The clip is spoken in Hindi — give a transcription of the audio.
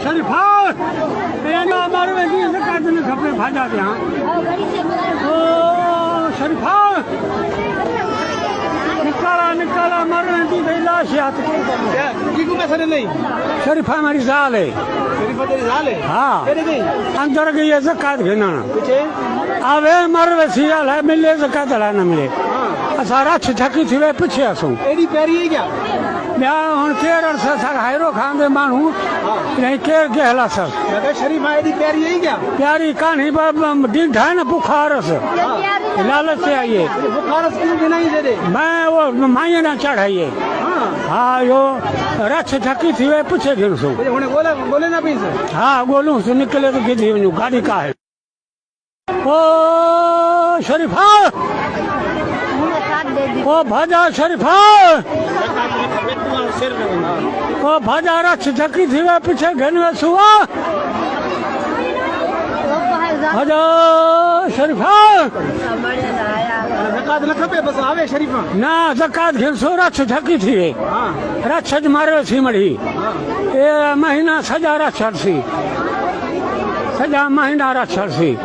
शरीफा हमारे वैसे ज़कात न खपे भाॼा ते हाँ ओ शरीफा निकाला मर वेंदी भई लाश हथ शरीफा हमारी ज़ाल है हाँ अंदर गई है ज़कात गिनण आवे मर वैसी है मिले ज़कात हला न मिले असां रछ थकी थी वे पुछे असूं ॿिया हुन केरु अर्स असां हैरो खांदे माण्हू नहीं केरु के हला सर प्यारी कहानी ढीठ है ना बुखारस लालच से आई है मैं वो माइया ना चढ़ाइए हाँ यो रछ थकी थी वे पुछे गिन सो हाँ गोलू से निकले तो गिधी वञू गाड़ी का है ओ शरीफा ओ भाजा शरीफा ओ भाजा रछ थकी थी वे पीछे घन वे सुआ भाजा शरीफा ना ज़कात घिन सो रछ थकी थी वे रछ मारे थी मड़ी ए महीना सजा रछ सी सजा महीना रछ सी